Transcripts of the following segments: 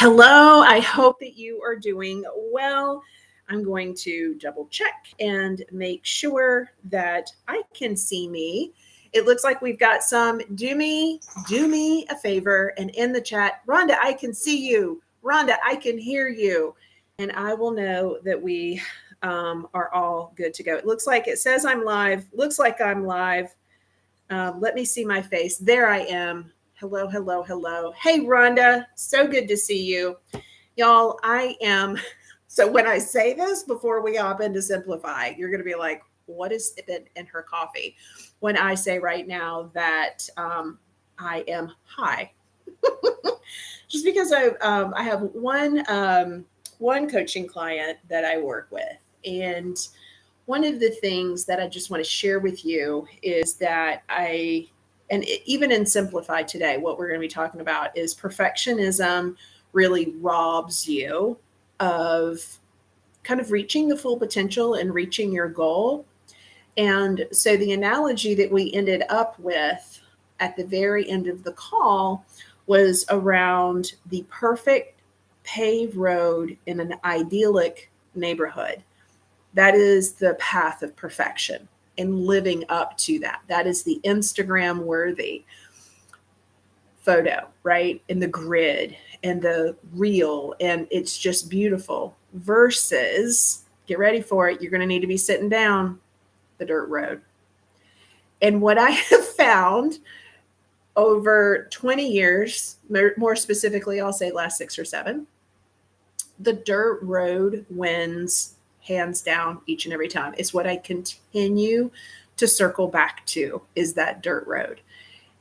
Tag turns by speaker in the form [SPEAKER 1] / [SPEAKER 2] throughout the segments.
[SPEAKER 1] Hello, I hope that you are doing well. I'm going to double check and make sure that I can see me. It looks like we've got some do me a favor and in the chat, Rhonda, I can see you. Rhonda, I can hear you. And I will know that we are all good to go. It looks like it says I'm live. Looks like I'm live. Let me see my face. There I am. Hello, hello, hello. Hey, Rhonda. So good to see you. Y'all, I am. So when I say this before we hop into Simplify, you're going to be like, what is it in her coffee? When I say right now that I am high. Just because I have one coaching client that I work with. And one of the things that I just want to share with you is that even in Simplify today, what we're going to be talking about is perfectionism really robs you of kind of reaching the full potential and reaching your goal. And so the analogy that we ended up with at the very end of the call was around the perfect paved road in an idyllic neighborhood. That is the path of perfection and living up to that. That is the Instagram worthy photo, right? And the grid and the reel, and it's just beautiful versus, get ready for it, you're going to need to be sitting down, the dirt road. And what I have found over 20 years, more specifically, I'll say last 6 or 7, the dirt road wins hands down each and every time. It's what I continue to circle back to, is that dirt road.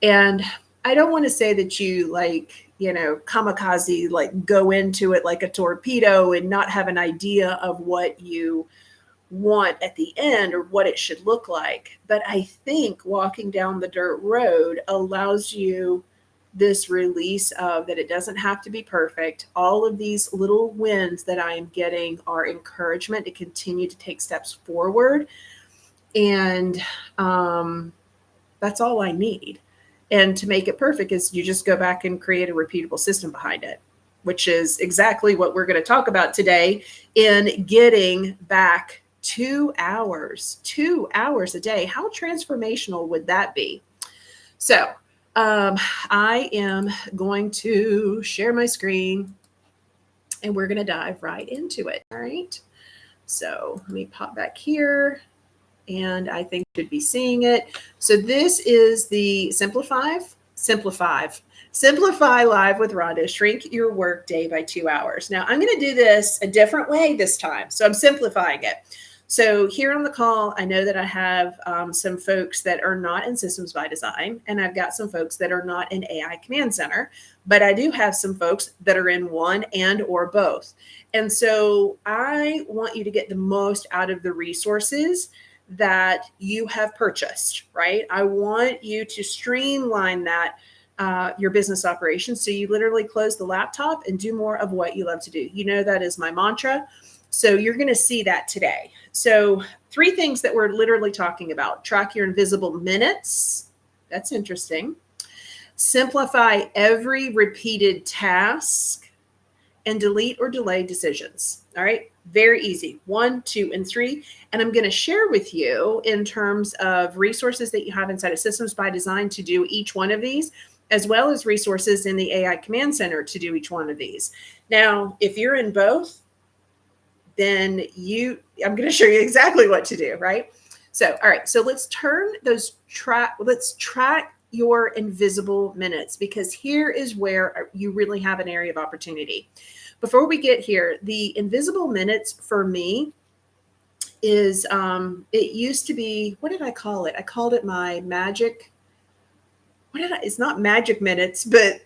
[SPEAKER 1] And I don't want to say that you kamikaze, like go into it like a torpedo and not have an idea of what you want at the end or what it should look like. But I think walking down the dirt road allows you this release of that it doesn't have to be perfect. All of these little wins that I am getting are encouragement to continue to take steps forward. And that's all I need. And to make it perfect is you just go back and create a repeatable system behind it, which is exactly what we're going to talk about today in getting back 2 hours a day. How transformational would that be? So I am going to share my screen and we're going to dive right into it. All right. So let me pop back here and I think you should be seeing it. So this is the Simplify Live with Rhonda, shrink your work day by 2 hours. Now I'm going to do this a different way this time. So I'm simplifying it. So here on the call, I know that I have some folks that are not in Systems by Design, and I've got some folks that are not in AI Command Center, but I do have some folks that are in one and or both. And so I want you to get the most out of the resources that you have purchased, right? I want you to streamline that, your business operations. So you literally close the laptop and do more of what you love to do. You know, that is my mantra. So you're going to see that today. So 3 things that we're literally talking about: track your invisible minutes. That's interesting. Simplify every repeated task and delete or delay decisions. All right. Very easy. 1, 2, and 3. And I'm going to share with you in terms of resources that you have inside of Systems by Design to do each one of these, as well as resources in the AI Command Center to do each one of these. Now, if you're in both, then I'm going to show you exactly what to do, right? So, all right. So let's track your invisible minutes, because here is where you really have an area of opportunity. Before we get here, the invisible minutes for me is, it used to be, what did I call it? I called it my magic. It's not magic minutes, but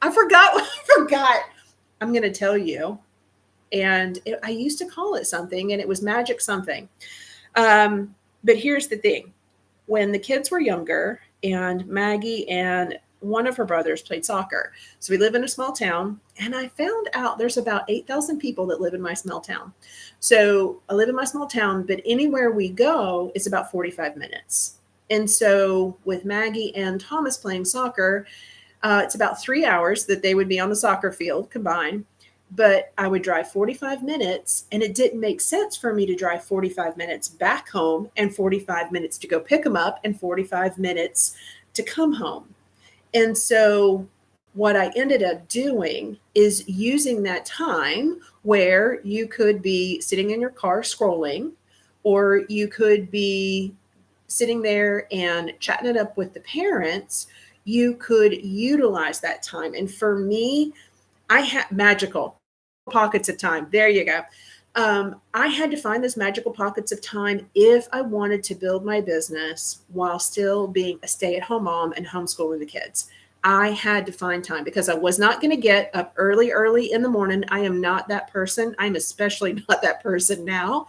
[SPEAKER 1] I forgot. I'm going to tell you. And I used to call it something, and it was magic something. But here's the thing. When the kids were younger, and Maggie and one of her brothers played soccer. So we live in a small town, and I found out there's about 8,000 people that live in my small town. So I live in my small town, but anywhere we go, it's about 45 minutes. And so with Maggie and Thomas playing soccer, It's about 3 hours that they would be on the soccer field combined, but I would drive 45 minutes, and it didn't make sense for me to drive 45 minutes back home and 45 minutes to go pick them up and 45 minutes to come home. And so what I ended up doing is using that time where you could be sitting in your car scrolling, or you could be sitting there and chatting it up with the parents. You could utilize that time. And for me, I had magical pockets of time. There you go. I had to find those magical pockets of time if I wanted to build my business while still being a stay-at-home mom and homeschooling the kids. I had to find time because I was not going to get up early in the morning. I am not that person. I'm especially not that person now.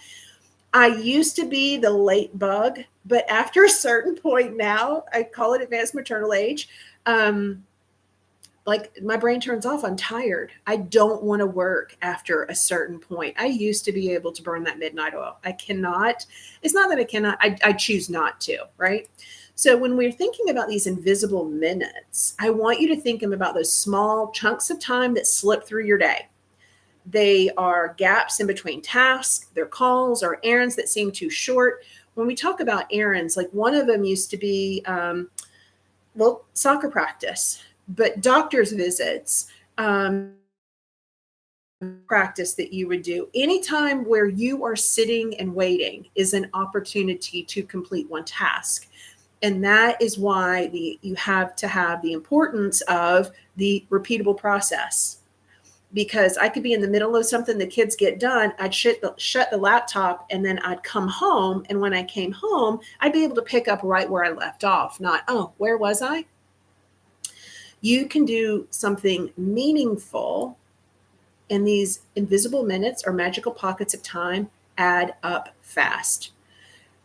[SPEAKER 1] I used to be the late bug, but after a certain point now, I call it advanced maternal age. Like my brain turns off. I'm tired. I don't want to work after a certain point. I used to be able to burn that midnight oil. I cannot. It's not that I cannot. I choose not to, right? So when we're thinking about these invisible minutes, I want you to think about those small chunks of time that slip through your day. They are gaps in between tasks, they're calls or errands that seem too short. When we talk about errands, like one of them used to be, soccer practice, but doctor's visits, practice that you would do. Anytime where you are sitting and waiting is an opportunity to complete one task. And that is why you have to have the importance of the repeatable process. Because I could be in the middle of something, the kids get done, I'd shut the laptop, and then I'd come home. And when I came home, I'd be able to pick up right where I left off, not, oh, where was I? You can do something meaningful, and these invisible minutes or magical pockets of time add up fast.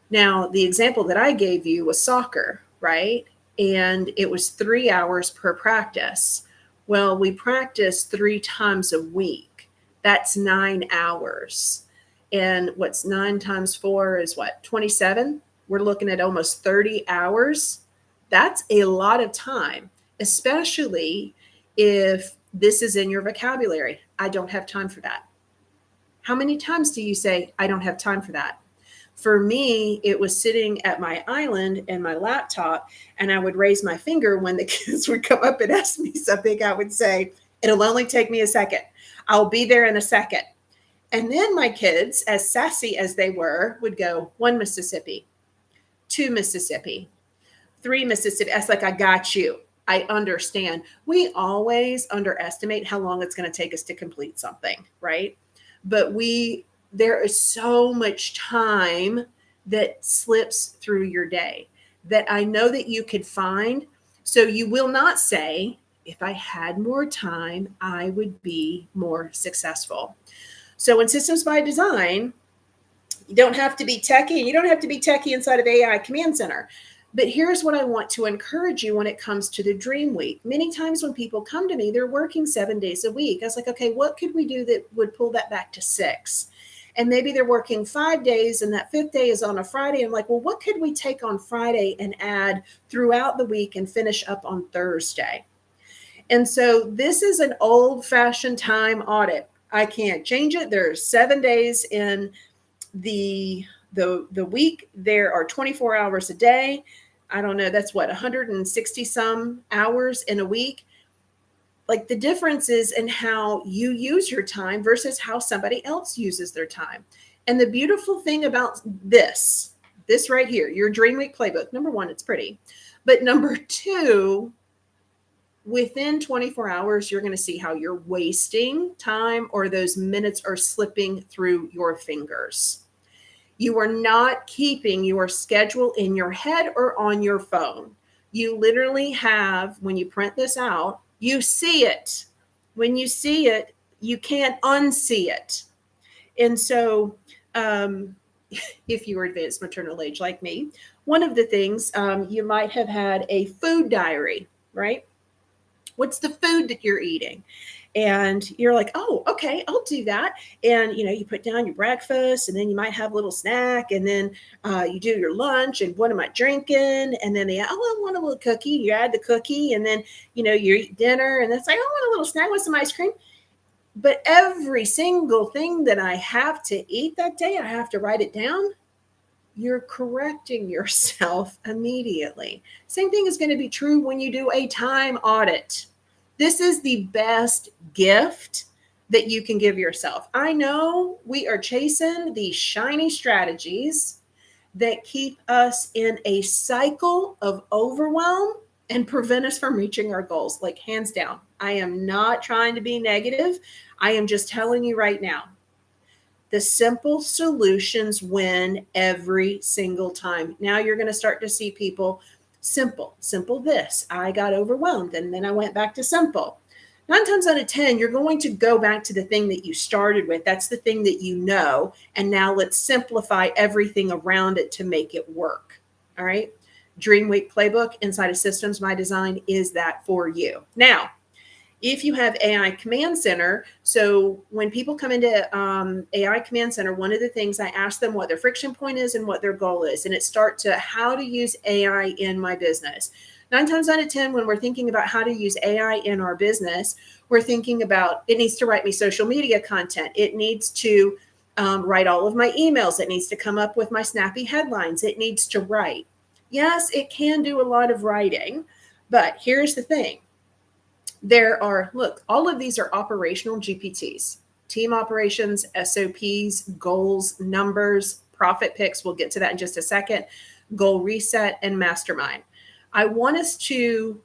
[SPEAKER 1] Now, the example that I gave you was soccer, right? And it was 3 hours per practice. Well, we practice 3 times a week. That's 9 hours. And what's 9 times 4 is what? 27? We're looking at almost 30 hours. That's a lot of time, especially if this is in your vocabulary. I don't have time for that. How many times do you say, I don't have time for that? For me, it was sitting at my island and my laptop, and I would raise my finger when the kids would come up and ask me something. I would say, it'll only take me a second. I'll be there in a second. And then my kids, as sassy as they were, would go, 1 Mississippi, 2 Mississippi, 3 Mississippi. That's like, I got you. I understand. We always underestimate how long it's going to take us to complete something, right? But there is so much time that slips through your day that I know that you could find. So you will not say, if I had more time, I would be more successful. So in Systems by Design, you don't have to be techie. You don't have to be techie inside of AI Command Center. But here's what I want to encourage you when it comes to the dream week. Many times when people come to me, they're working 7 days a week. I was like, okay, what could we do that would pull that back to 6? And maybe they're working 5 days and that 5th day is on a Friday. I'm like, well, what could we take on Friday and add throughout the week and finish up on Thursday? And so this is an old-fashioned time audit. I can't change it. There's 7 days in the week. There are 24 hours a day. I don't know. That's what, 160 some hours in a week. Like the difference is in how you use your time versus how somebody else uses their time. And the beautiful thing about this right here, your Dream Week playbook, number 1, it's pretty. But number 2, within 24 hours, you're going to see how you're wasting time or those minutes are slipping through your fingers. You are not keeping your schedule in your head or on your phone. You literally have, when you print this out, you see it. When you see it, you can't unsee it. And so if you were advanced maternal age like me, one of the things you might have had a food diary, right? What's the food that you're eating? And you're like, oh, okay, I'll do that. And you put down your breakfast, and then you might have a little snack, and then you do your lunch. And what am I drinking? And then I want a little cookie. You add the cookie, and then you eat dinner, and it's like, I want a little snack with some ice cream. But every single thing that I have to eat that day, I have to write it down. You're correcting yourself immediately. Same thing is going to be true when you do a time audit. This is the best gift that you can give yourself. I know we are chasing these shiny strategies that keep us in a cycle of overwhelm and prevent us from reaching our goals. Like, hands down, I am not trying to be negative. I am just telling you right now, the simple solutions win every single time. Now you're going to start to see people, simple this. I got overwhelmed, and then I went back to simple. 9 times out of 10, you're going to go back to the thing that you started with. That's the thing that you know. And now let's simplify everything around it to make it work. All right. Dream Week Playbook inside of Systems by Design is that for you. Now, if you have AI Command Center, so when people come into AI Command Center, one of the things I ask them what their friction point is and what their goal is. And it starts to how to use AI in my business. 9 times out of 10, when we're thinking about how to use AI in our business, we're thinking about it needs to write me social media content. It needs to write all of my emails. It needs to come up with my snappy headlines. It needs to write. Yes, it can do a lot of writing, but here's the thing. All of these are operational GPTs, team operations, SOPs, goals, numbers, profit picks. We'll get to that in just a second. Goal reset and mastermind. I want us to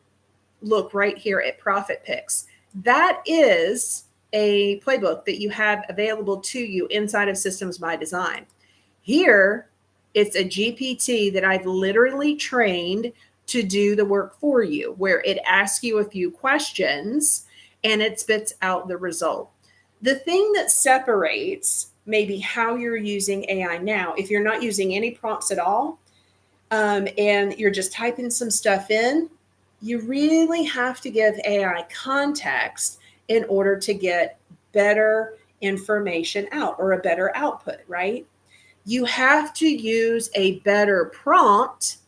[SPEAKER 1] look right here at profit picks. That is a playbook that you have available to you inside of Systems by Design. Here, it's a GPT that I've literally trained to do the work for you, where it asks you a few questions and it spits out the result. The thing that separates maybe how you're using AI now, if you're not using any prompts at all, and you're just typing some stuff in, you really have to give AI context in order to get better information out or a better output, right? You have to use a better prompt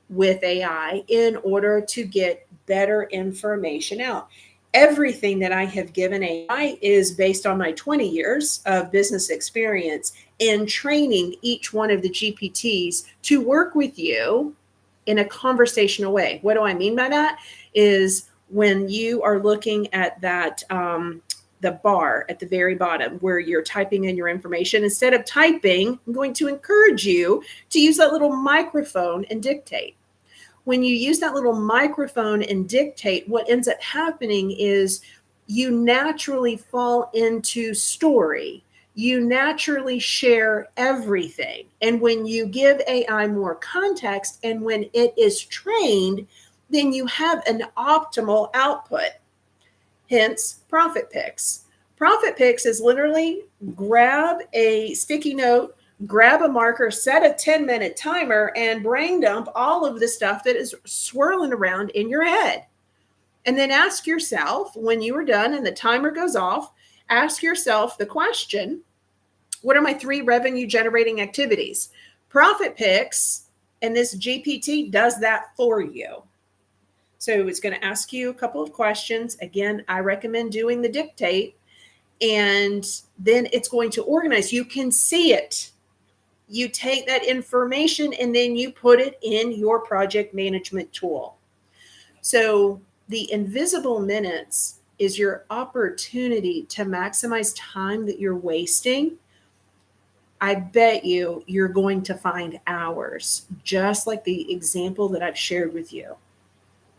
[SPEAKER 1] with AI in order to get better information out. Everything that I have given AI is based on my 20 years of business experience in training each one of the GPTs to work with you in a conversational way. What do I mean by that? Is when you are looking at that, the bar at the very bottom where you're typing in your information, instead of typing, I'm going to encourage you to use that little microphone and dictate. When you use that little microphone and dictate, what ends up happening is you naturally fall into story. You naturally share everything. And when you give AI more context and when it is trained, then you have an optimal output. Hence, profit picks. Profit picks is literally grab a sticky note, grab a marker, set a 10-minute timer, and brain dump all of the stuff that is swirling around in your head. And then ask yourself, when you are done and the timer goes off, ask yourself the question, what are my 3 revenue generating activities? Profit picks, and this GPT does that for you. So it's going to ask you a couple of questions. Again, I recommend doing the dictate, and then it's going to organize. You can see it. You take that information and then you put it in your project management tool. So the invisible minutes is your opportunity to maximize time that you're wasting. I bet you're going to find hours, just like the example that I've shared with you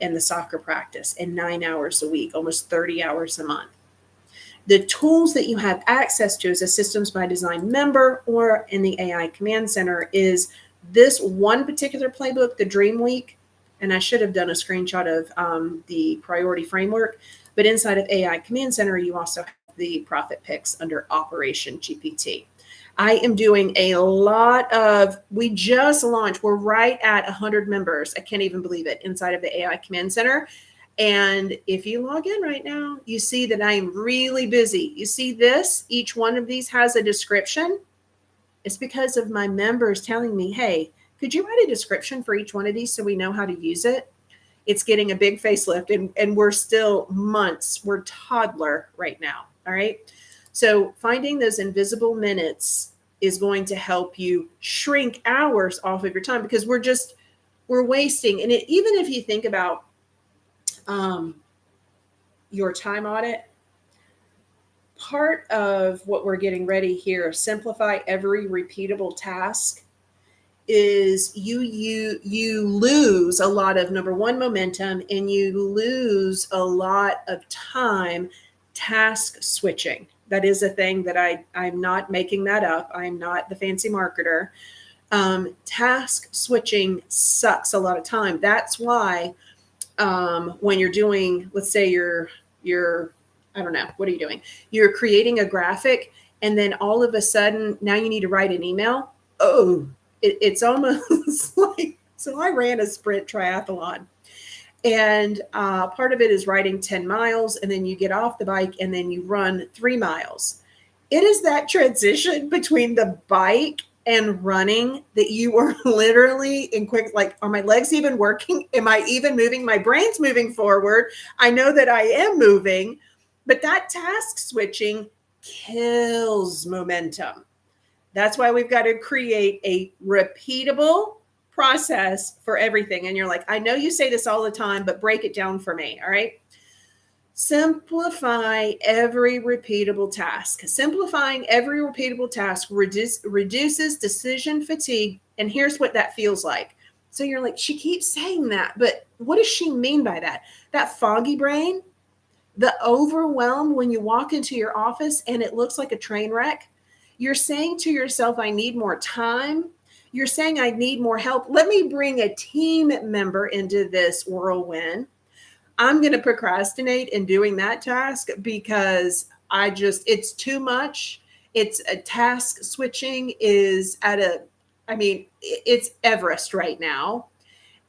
[SPEAKER 1] in the soccer practice, and 9 hours a week, almost 30 hours a month. The tools that you have access to as a Systems by Design member or in the AI Command Center is this one particular playbook, the Dream Week. And I should have done a screenshot of the priority framework. But inside of AI Command Center, you also have the profit picks under Operation GPT. I am doing a lot of, we just launched, we're right at 100 members. I can't even believe it, inside of the AI Command Center. And if you log in right now, you see that I am really busy. You see this? Each one of these has a description. It's because of my members telling me, hey, could you write a description for each one of these so we know how to use it? It's getting a big facelift, and we're still months. We're toddler right now. All right. So finding those invisible minutes is going to help you shrink hours off of your time, because we're wasting. And even if you think about your time audit, part of what we're getting ready here, simplify every repeatable task, is you lose a lot of, number one, momentum, and you lose a lot of time task switching. That is a thing that I'm not making that up. I'm not the fancy marketer. Task switching sucks a lot of time. That's why when you're doing, let's say you're I don't know, what are you doing? You're creating a graphic, and then all of a sudden now you need to write an email. Oh, it's almost like, so I ran a sprint triathlon, and part of it is riding 10 miles, and then you get off the bike and then you run 3 miles. It is that transition between the bike and running that you are literally in quick, like, are my legs even working? Am I even moving? My brain's moving forward. I know that I am moving, but that task switching kills momentum. That's why we've got to create a repeatable process for everything. And you're like, I know you say this all the time, but break it down for me. All right. Simplify every repeatable task. Simplifying every repeatable task reduces decision fatigue. And here's what that feels like. So you're like, she keeps saying that, but what does she mean by that? That foggy brain, the overwhelm when you walk into your office and it looks like a train wreck. You're saying to yourself, I need more time. You're saying, I need more help. Let me bring a team member into this whirlwind. I'm going to procrastinate in doing that task because it's too much. It's a task switching is it's Everest right now.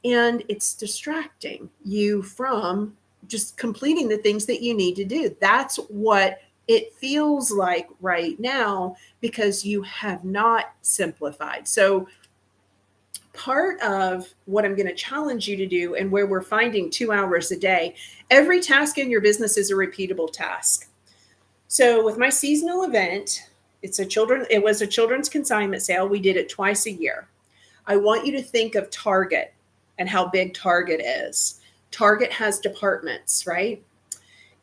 [SPEAKER 1] And it's distracting you from just completing the things that you need to do. That's what it feels like right now, because you have not simplified. So part of what I'm going to challenge you to do, and where we're finding 2 hours a day, every task in your business is a repeatable task. So with my seasonal event, it was a children's consignment sale. We did it twice a year. I want you to think of Target and how big Target is. Target has departments, right?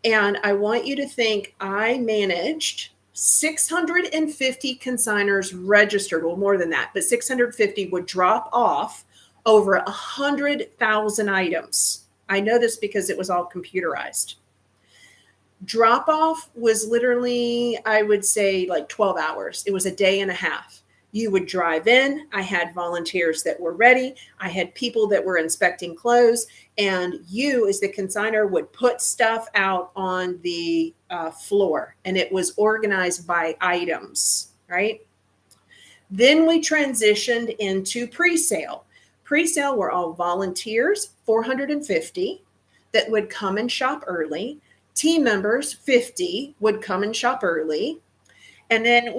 [SPEAKER 1] And I want you to think, I managed 650 consigners registered, well, more than that, but 650 would drop off over 100,000 items. I know this because it was all computerized. Drop off was literally, I would say, like 12 hours. It was a day and a half. You would drive in. I had volunteers that were ready. I had people that were inspecting clothes. And you, as the consignor, would put stuff out on the floor. And it was organized by items, right? Then we transitioned into pre-sale. Pre-sale were all volunteers, 450, that would come and shop early. Team members, 50, would come and shop early. And then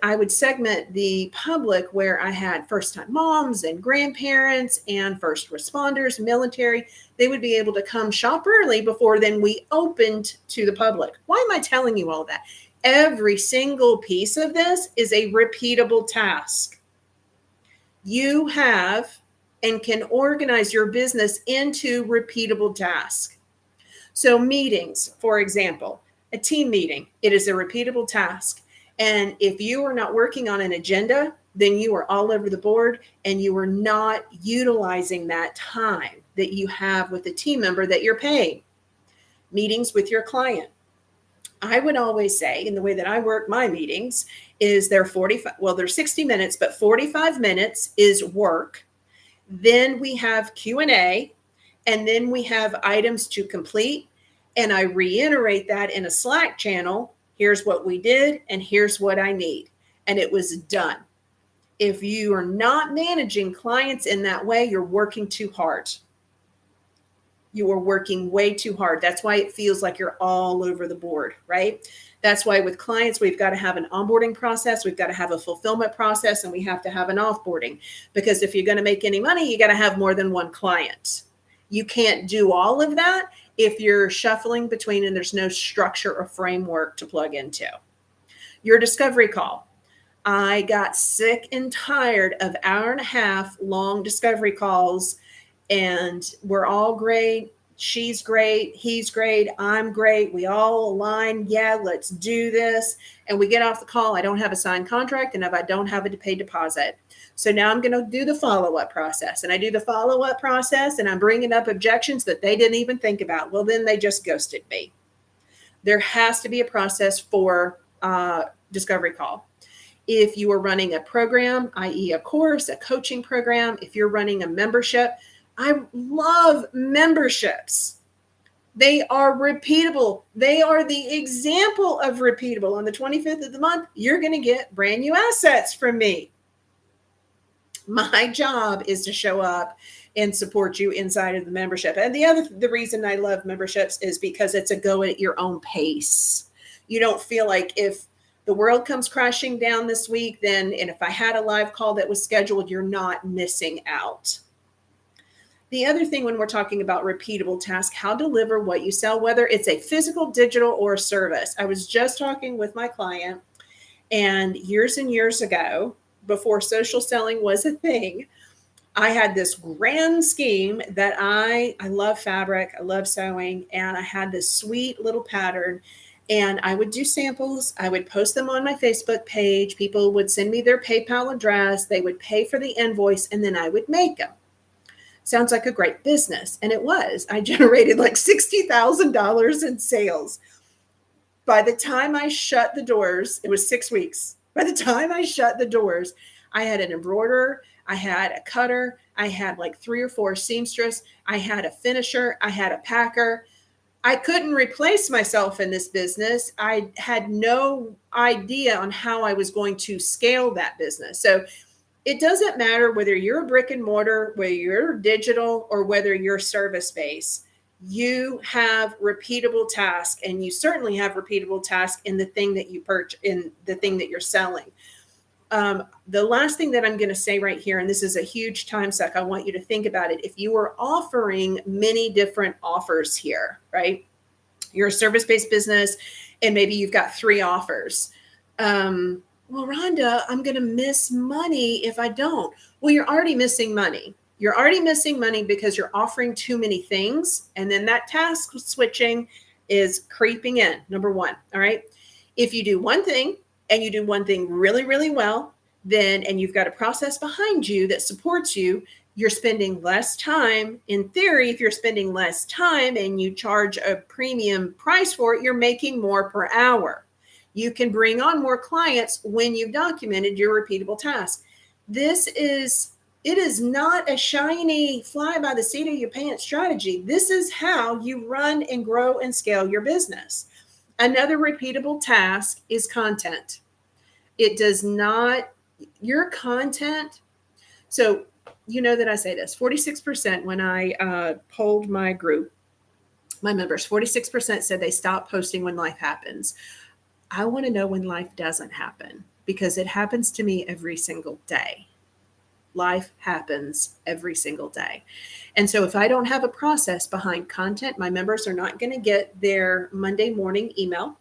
[SPEAKER 1] I would segment the public where I had first-time moms and grandparents and first responders, military. They would be able to come shop early before then we opened to the public. Why am I telling you all that? Every single piece of this is a repeatable task. You have and can organize your business into repeatable tasks. So meetings, for example, a team meeting, it is a repeatable task. And if you are not working on an agenda, then you are all over the board and you are not utilizing that time that you have with the team member that you're paying. Meetings with your client. I would always say, in the way that I work my meetings, is they're 60 minutes, but 45 minutes is work. Then we have Q&A, and then we have items to complete. And I reiterate that in a Slack channel. Here's what we did, and here's what I need. And it was done. If you are not managing clients in that way, you're working too hard. You are working way too hard. That's why it feels like you're all over the board, right? That's why with clients, we've got to have an onboarding process, we've got to have a fulfillment process, and we have to have an offboarding. Because if you're going to make any money, you got to have more than one client. You can't do all of that if you're shuffling between and there's no structure or framework to plug into. Your discovery call. I got sick and tired of hour-and-a-half long discovery calls, and we're all great. She's great. He's great. I'm great. We all align. Yeah, let's do this. And we get off the call. I don't have a signed contract, and if I don't have a paid deposit. So now I'm going to do the follow-up process. And I do the follow-up process, and I'm bringing up objections that they didn't even think about. Well, then they just ghosted me. There has to be a process for discovery call. If you are running a program, i.e. a course, a coaching program, if you're running a membership, I love memberships. They are repeatable. They are the example of repeatable. On the 25th of the month, you're going to get brand new assets from me. My job is to show up and support you inside of the membership. And the reason I love memberships is because it's a go at your own pace. You don't feel like if the world comes crashing down this week, and if I had a live call that was scheduled, you're not missing out. The other thing when we're talking about repeatable tasks, how to deliver what you sell, whether it's a physical, digital, or a service. I was just talking with my client, and years ago, before social selling was a thing, I had this grand scheme that I love fabric, I love sewing, and I had this sweet little pattern. And I would do samples. I would post them on my Facebook page. People would send me their PayPal address. They would pay for the invoice, and then I would make them. Sounds like a great business. And it was. I generated like $60,000 in sales. By the time I shut the doors, it was 6 weeks. By the time I shut the doors, I had an embroiderer. I had a cutter. I had like 3 or 4 seamstress. I had a finisher. I had a packer. I couldn't replace myself in this business. I had no idea on how I was going to scale that business. So it doesn't matter whether you're a brick and mortar, whether you're digital, or whether you're service-based. You have repeatable tasks, and you certainly have repeatable tasks in the thing that you purchase, in the thing that you're selling. The last thing that I'm going to say right here, and this is a huge time suck, I want you to think about it. If you are offering many different offers here, right? You're a service-based business, and maybe you've got 3 offers. Well, Rhonda, I'm going to miss money if I don't. Well, you're already missing money. You're already missing money because you're offering too many things. And then that task switching is creeping in, number 1. All right. If you do one thing and you do one thing really, really well, then, and you've got a process behind you that supports you, you're spending less time. In theory, if you're spending less time and you charge a premium price for it, you're making more per hour. You can bring on more clients when you've documented your repeatable task. It is not a shiny fly by the seat of your pants strategy. This is how you run and grow and scale your business. Another repeatable task is content. It does not, your content. So, you know that I say this, 46% when I polled my group, my members, 46% said they stop posting when life happens. I want to know when life doesn't happen, because it happens to me every single day. Life happens every single day. And so if I don't have a process behind content, my members are not going to get their Monday morning email.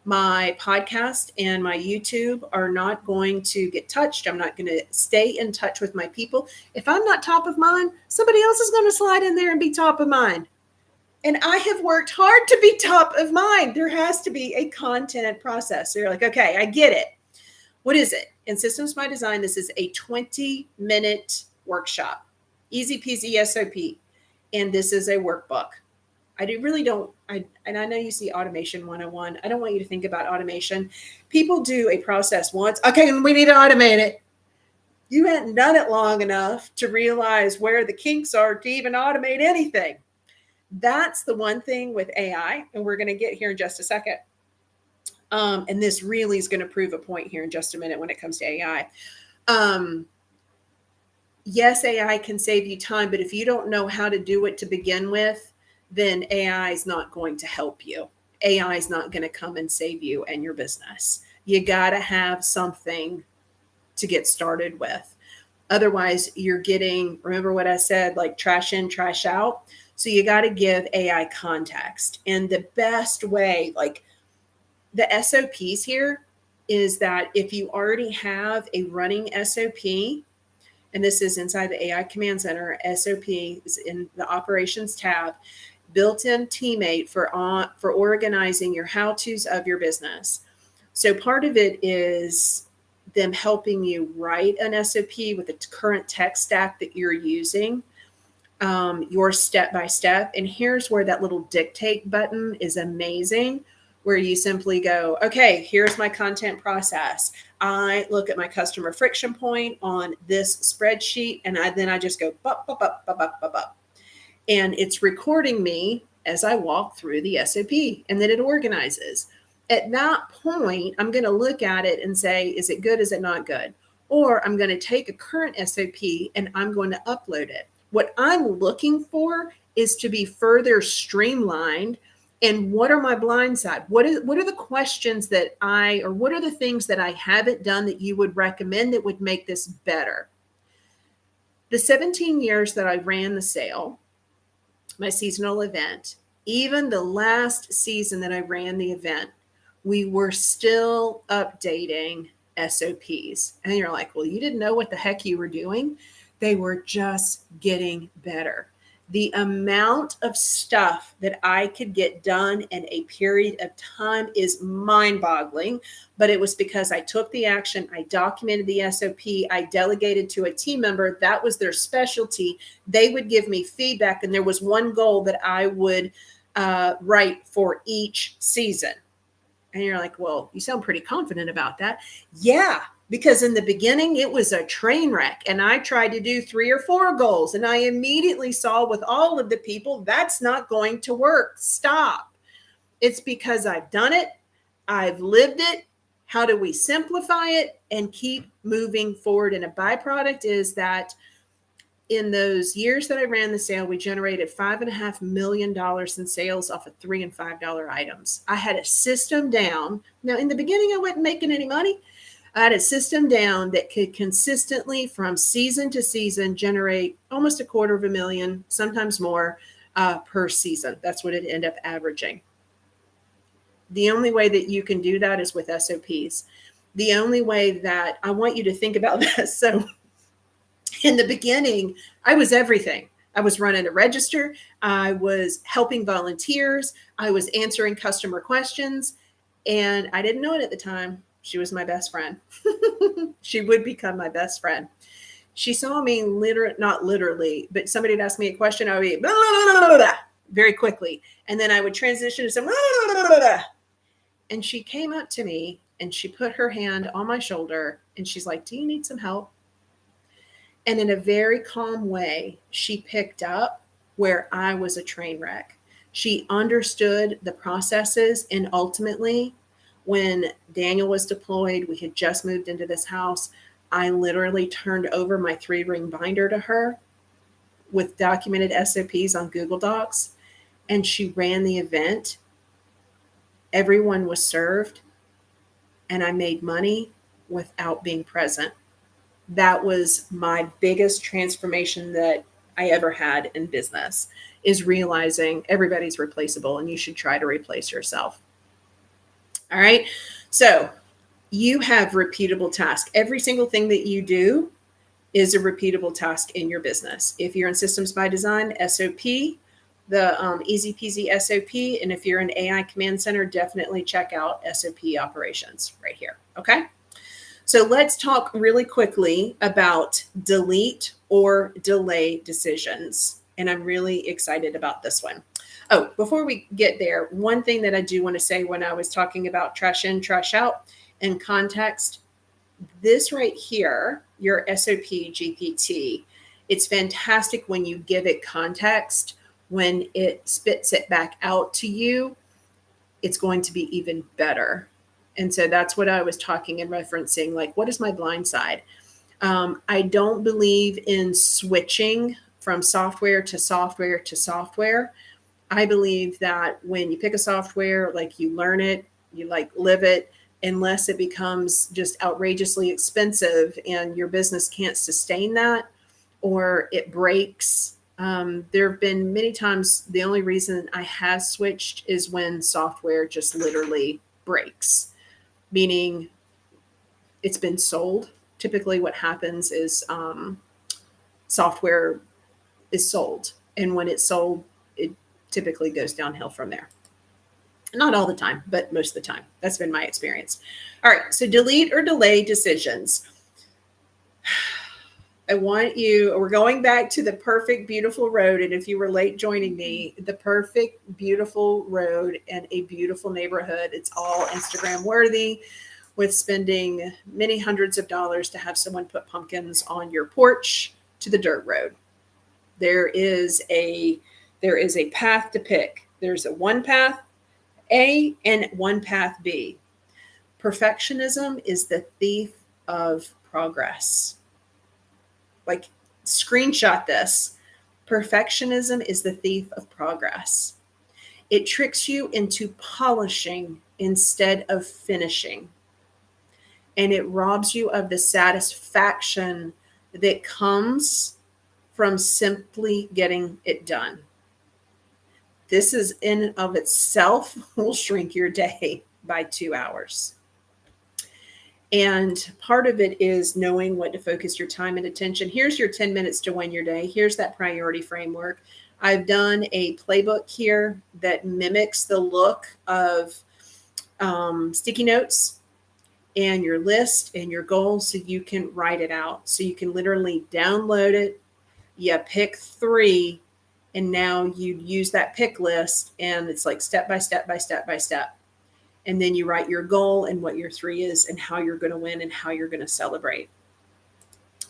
[SPEAKER 1] My podcast and my YouTube are not going to get touched. I'm not going to stay in touch with my people. If I'm not top of mind, somebody else is going to slide in there and be top of mind. And I have worked hard to be top of mind. There has to be a content process. So you're like, okay, I get it. What is it? In Systems by Design, this is a 20-minute workshop. Easy peasy SOP. And this is a workbook. I know you see Automation 101. I don't want you to think about automation. People do a process once. Okay, we need to automate it. You hadn't done it long enough to realize where the kinks are to even automate anything. That's the one thing with AI, and we're going to get here in just a second. And this really is going to prove a point here in just a minute when it comes to AI. Yes, AI can save you time, but if you don't know how to do it to begin with, then AI is not going to help you. AI is not going to come and save you and your business. You got to have something to get started with. Otherwise, you're getting, remember what I said, like trash in, trash out. So you got to give AI context. And the best way, like the SOPs here, is that if you already have a running SOP, and this is inside the AI Command Center, SOP is in the Operations tab, built-in teammate for organizing your how-tos of your business. So part of it is them helping you write an SOP with the current tech stack that you're using, your step by step. And here's where that little dictate button is amazing, where you simply go, okay, here's my content process. I look at my customer friction point on this spreadsheet, and then I just go, bup, bup, bup, bup, bup, bup, bup. And it's recording me as I walk through the SOP, and then it organizes. At that point, I'm going to look at it and say, is it good? Is it not good? Or I'm going to take a current SOP and I'm going to upload it. What I'm looking for is to be further streamlined. And what are my blind side? What are the questions that what are the things that I haven't done that you would recommend that would make this better? The 17 years that I ran the sale, my seasonal event, even the last season that I ran the event, we were still updating SOPs. And you're like, well, you didn't know what the heck you were doing. They were just getting better. The amount of stuff that I could get done in a period of time is mind-boggling, but it was because I took the action, I documented the SOP, I delegated to a team member. That was their specialty. They would give me feedback, and there was one goal that I would write for each season. And you're like, well, you sound pretty confident about that. Yeah, because in the beginning, it was a train wreck. And I tried to do 3 or 4 goals. And I immediately saw with all of the people, that's not going to work. Stop. It's because I've done it. I've lived it. How do we simplify it and keep moving forward? And a byproduct is that in those years that I ran the sale, we generated $5.5 million in sales off of $3 and $5 items. I had a system down. Now, in the beginning, I wasn't making any money. I had a system down that could consistently, from season to season, generate almost $250,000, sometimes more, per season. That's what it ended up averaging. The only way that you can do that is with SOPs. The only way that I want you to think about this. So in the beginning, I was everything. I was running a register. I was helping volunteers. I was answering customer questions. And I didn't know it at the time. She was my best friend. She would become my best friend. She saw me not literally, but somebody would ask me a question. I would be blah, blah, blah, blah, blah, very quickly. And then I would transition to some blah, blah, blah, blah. And she came up to me and she put her hand on my shoulder and she's like, do you need some help? And in a very calm way, she picked up where I was a train wreck. She understood the processes. And ultimately, when Daniel was deployed, we had just moved into this house. I literally turned over my 3-ring binder to her with documented SOPs on Google Docs. And she ran the event. Everyone was served. And I made money without being present. That was my biggest transformation that I ever had in business, is realizing everybody's replaceable and you should try to replace yourself. All right. So you have repeatable tasks. Every single thing that you do is a repeatable task in your business. If you're in Systems by Design, SOP, the easy peasy SOP. And if you're in AI Command Center, definitely check out SOP operations right here. Okay. So let's talk really quickly about delete or delay decisions. And I'm really excited about this one. Oh, before we get there, one thing that I do want to say when I was talking about trash in, trash out and context, this right here, your SOP GPT, it's fantastic when you give it context. When it spits it back out to you, it's going to be even better. And so that's what I was talking and referencing, like, what is my blind side? I don't believe in switching from software to software to software. I believe that when you pick a software, like you learn it, you like live it, unless it becomes just outrageously expensive and your business can't sustain that or it breaks. There have been many times the only reason I have switched is when software just literally breaks, meaning it's been sold. Typically, what happens is software is sold. And when it's sold, it typically goes downhill from there. Not all the time, but most of the time. That's been my experience. All right, so delete or delay decisions. We're going back to the perfect, beautiful road. And if you were late joining me, the perfect, beautiful road and a beautiful neighborhood. It's all Instagram worthy, with spending many hundreds of dollars to have someone put pumpkins on your porch to the dirt road. There is a path to pick. There's a one path A and one path B. Perfectionism is the thief of progress. Like, screenshot this. Perfectionism is the thief of progress. It tricks you into polishing instead of finishing. And it robs you of the satisfaction that comes from simply getting it done. This is in and of itself will shrink your day by 2 hours. And part of it is knowing what to focus your time and attention. Here's your 10 minutes to win your day. Here's that priority framework. I've done a playbook here that mimics the look of sticky notes and your list and your goals, so you can write it out. So you can literally download it. You pick 3, and now you use that pick list, and it's like step by step by step by step. And then you write your goal and what your 3 is and how you're going to win and how you're going to celebrate.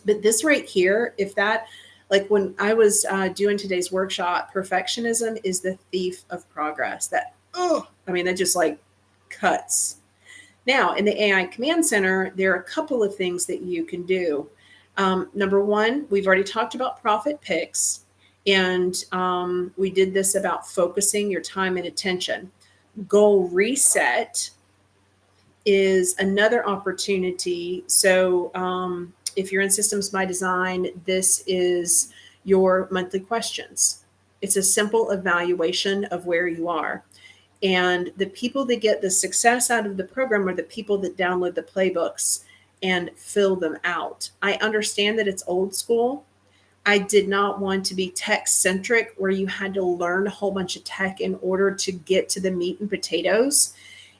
[SPEAKER 1] But this right here, if that, like when I was doing today's workshop, perfectionism is the thief of progress. That just like cuts. Now, in the AI Command Center, there are a couple of things that you can do. Number one, we've already talked about profit picks, and we did this about focusing your time and attention. Goal reset is another opportunity. So if you're in Systems by Design, this is your monthly questions. It's a simple evaluation of where you are. And the people that get the success out of the program are the people that download the playbooks and fill them out. I understand that it's old school. I did not want to be tech-centric where you had to learn a whole bunch of tech in order to get to the meat and potatoes.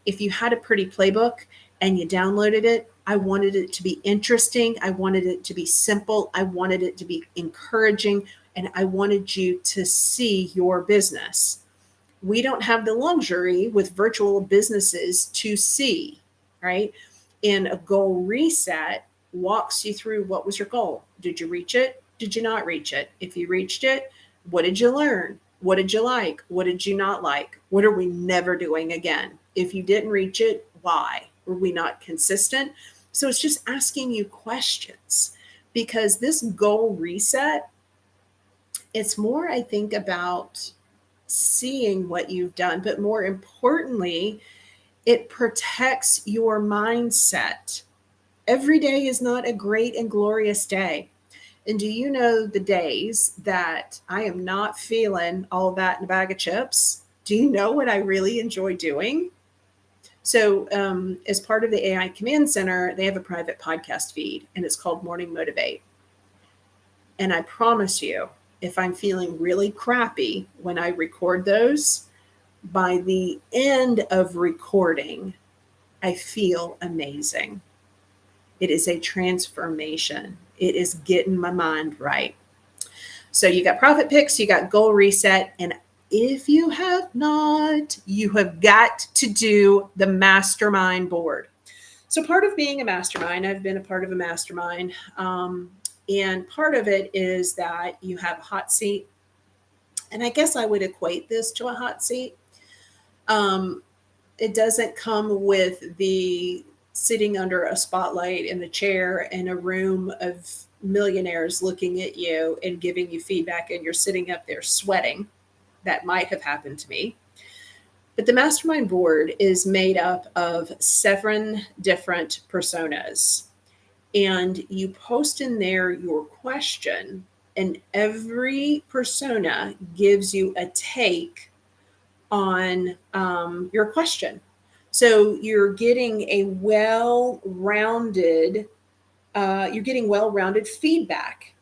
[SPEAKER 1] If you had a pretty playbook and you downloaded it, I wanted it to be interesting. I wanted it to be simple. I wanted it to be encouraging. And I wanted you to see your business. We don't have the luxury with virtual businesses to see, right? And a goal reset walks you through what was your goal. Did you reach it? Did you not reach it? If you reached it, what did you learn? What did you like? What did you not like? What are we never doing again? If you didn't reach it, why? Were we not consistent? So it's just asking you questions, because this goal reset, it's more, I think, about seeing what you've done, but more importantly, it protects your mindset. Every day is not a great and glorious day. And do you know the days that I am not feeling all that in a bag of chips? Do you know what I really enjoy doing? So as part of the AI Command Center, they have a private podcast feed, and it's called Morning Motivate. And I promise you, if I'm feeling really crappy when I record those, by the end of recording, I feel amazing. It is a transformation. It is getting my mind right. So you got profit picks, you got goal reset. And if you have not, you have got to do the mastermind board. So part of being a mastermind, I've been a part of a mastermind. And part of it is that you have a hot seat. And I guess I would equate this to a hot seat. It doesn't come with the sitting under a spotlight in the chair in a room of millionaires looking at you and giving you feedback, and you're sitting up there sweating. that might have happened to me. But the mastermind board is made up of 7 different personas. And you post in there your question, and every persona gives you a take on your question. So you're getting a well-rounded feedback.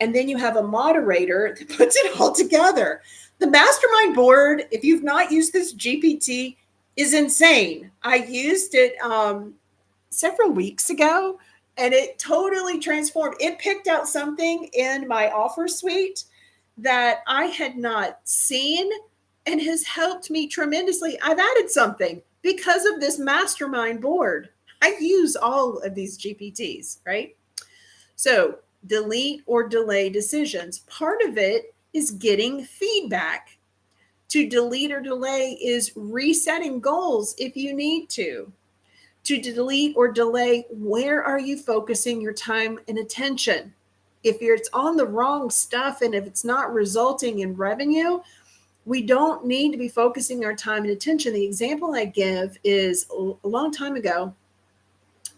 [SPEAKER 1] And then you have a moderator that puts it all together. The mastermind board, if you've not used this GPT, is insane. I used it several weeks ago, and it totally transformed. It picked out something in my offer suite that I had not seen and has helped me tremendously. I've added something because of this mastermind board. I use all of these GPTs, right? So delete or delay decisions. Part of it is getting feedback. To delete or delay is resetting goals if you need to. To delete or delay, where are you focusing your time and attention? If it's on the wrong stuff and if it's not resulting in revenue, we don't need to be focusing our time and attention. The example I give is a long time ago,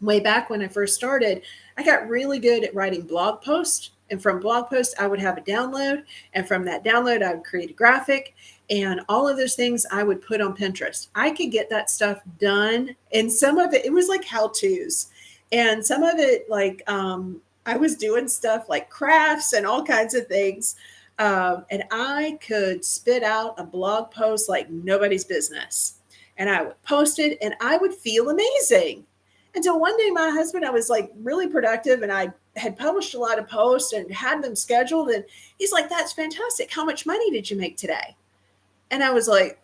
[SPEAKER 1] way back when I first started, I got really good at writing blog posts. And from blog posts, I would have a download. And from that download, I would create a graphic. And all of those things I would put on Pinterest. I could get that stuff done. And some of it was like how-tos. And some of it, like, I was doing stuff like crafts and all kinds of things. And I could spit out a blog post like nobody's business. And I would post it and I would feel amazing. Until one day, my husband, I was like really productive and I had published a lot of posts and had them scheduled. And he's like, "That's fantastic. How much money did you make today?" And I was like,